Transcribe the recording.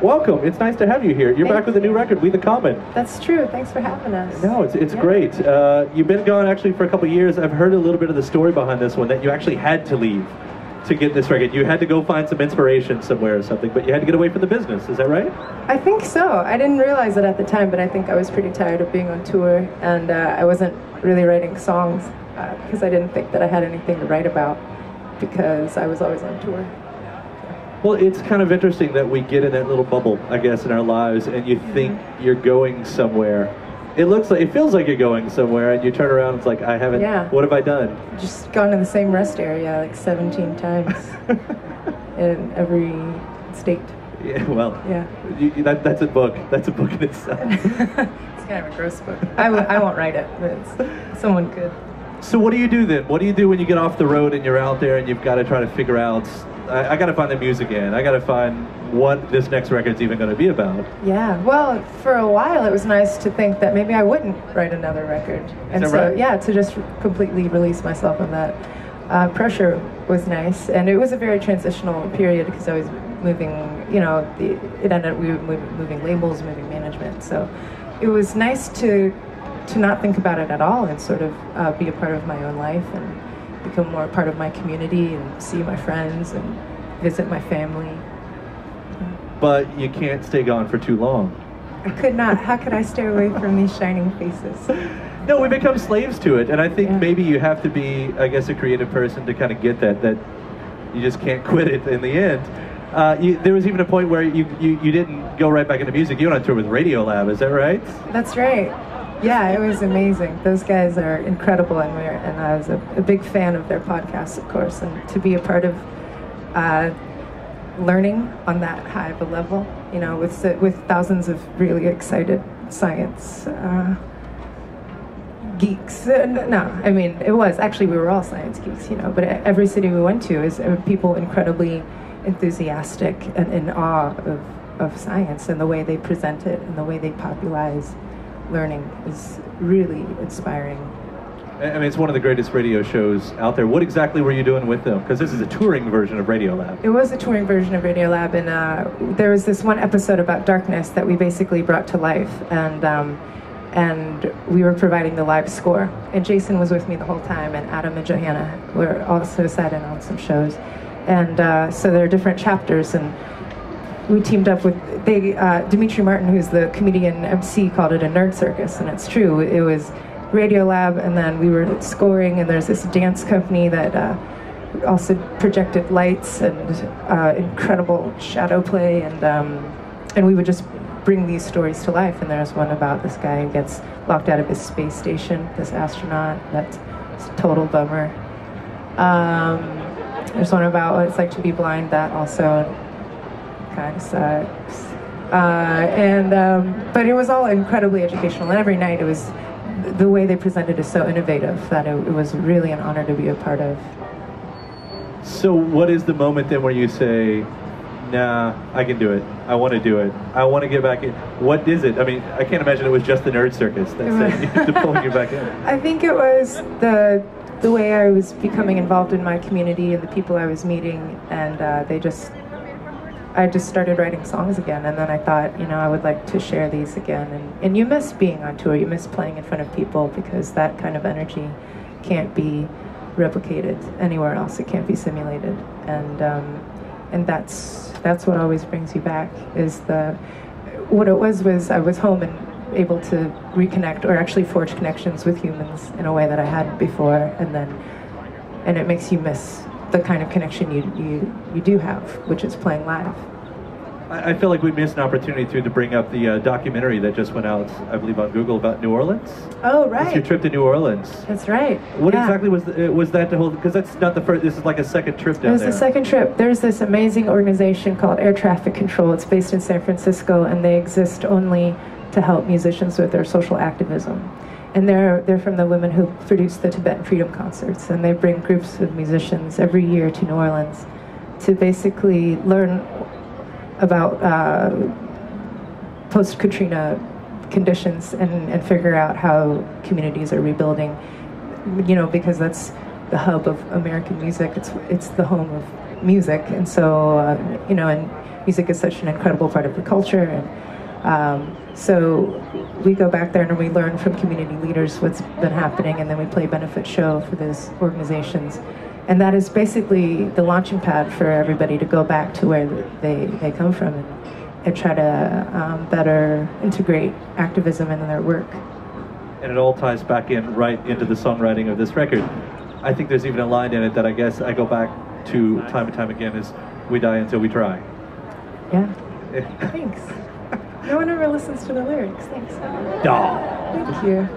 welcome. It's nice to have you here. You're back with a new record, We the Common. That's true. Thanks for having us. No, it's great. You've been gone actually for a couple of years. I've heard a little bit of the story behind this one, that you actually had to leave to get this record. You had to go find some inspiration somewhere or something, but you had to get away from the business. Is that right? I think so. I didn't realize it at the time, but I think I was pretty tired of being on tour, and I wasn't really writing songs because I didn't think that I had anything to write about because I was always on tour. Well, it's kind of interesting that we get in that little bubble, I guess, in our lives, and you think you're going somewhere. It feels like you're going somewhere, and you turn around and it's like, I haven't, what have I done? Just gone to the same rest area like 17 times in every state. Yeah, well, that's a book. That's a book in itself. It's kind of a gross book. I won't write it, but someone could. So what do you do then? What do you do when you get off the road and you're out there and you've got to try to figure out, I got to find the music in. I got to find what this next record's even going to be about. Yeah, well, for a while it was nice to think that maybe I wouldn't write another record. And so, right? Yeah, to just completely release myself of that pressure was nice. And it was a very transitional period because I was moving, it ended up, we were moving labels, moving management. So it was nice to not think about it at all and sort of be a part of my own life and become more a part of my community and see my friends and visit my family. But you can't stay gone for too long. I could not. How could I stay away from these shining faces? No, we become slaves to it, and I think maybe you have to be, I guess, a creative person to kind of get that you just can't quit it in the end. There was even a point where you didn't go right back into music. You went on tour with Radiolab, is that right? That's right. Yeah, it was amazing. Those guys are incredible, and I was a big fan of their podcasts, of course, and to be a part of learning on that high of a level, with thousands of really excited science geeks. No, I mean, it was actually, we were all science geeks, but every city we went to is people incredibly enthusiastic and in awe of science and the way they present it and the way they popularize learning is really inspiring. I mean, it's one of the greatest radio shows out there. What exactly were you doing with them? Because this is a touring version of Radiolab. It was a touring version of Radiolab, and there was this one episode about darkness that we basically brought to life, and we were providing the live score. And Jason was with me the whole time, and Adam and Johanna were also sat in on some shows. And so there are different chapters, and we teamed up with Dimitri Martin, who's the comedian MC, called it a nerd circus, and it's true. It was Radiolab, and then we were scoring, and there's this dance company that also projected lights and incredible shadow play, and we would just bring these stories to life. And there's one about this guy who gets locked out of his space station, this astronaut. That's a total bummer. There's one about what it's like to be blind. That also kind of sucks. But it was all incredibly educational, and every night it was, the way they presented is so innovative that it was really an honor to be a part of. So what is the moment then where you say, nah, I can do it, I want to do it, I want to get back in? What is it? I mean, I can't imagine it was just the nerd circus that's pulling you back in. I think it was the way I was becoming involved in my community and the people I was meeting, and I just started writing songs again, and then I thought, I would like to share these again. And you miss being on tour, you miss playing in front of people, because that kind of energy can't be replicated anywhere else. It can't be simulated, and that's what always brings you back. What it was I was home and able to reconnect, or actually forge connections with humans in a way that I hadn't before, and it makes you miss the kind of connection you do have, which is playing live. I feel like we missed an opportunity to bring up the documentary that just went out, I believe, on Google about New Orleans. Oh, right. It's your trip to New Orleans. That's right. What exactly was that the whole? Because that's not the first. This is like a second trip down there. It was the second trip. There's this amazing organization called Air Traffic Control. It's based in San Francisco, and they exist only to help musicians with their social activism. And they're from the women who produce the Tibetan Freedom Concerts, and they bring groups of musicians every year to New Orleans to basically learn about post-Katrina conditions and figure out how communities are rebuilding, because that's the hub of American music. It's the home of music, and so and music is such an incredible part of the culture. And so we go back there and we learn from community leaders what's been happening, and then we play benefit show for those organizations. And that is basically the launching pad for everybody to go back to where they come from and try to better integrate activism in their work. And it all ties back in right into the songwriting of this record. I think there's even a line in it that I guess I go back to time and time again, is "We die until we try." Yeah. Thanks. No one ever listens to the lyrics. Thanks. Duh. Thank you.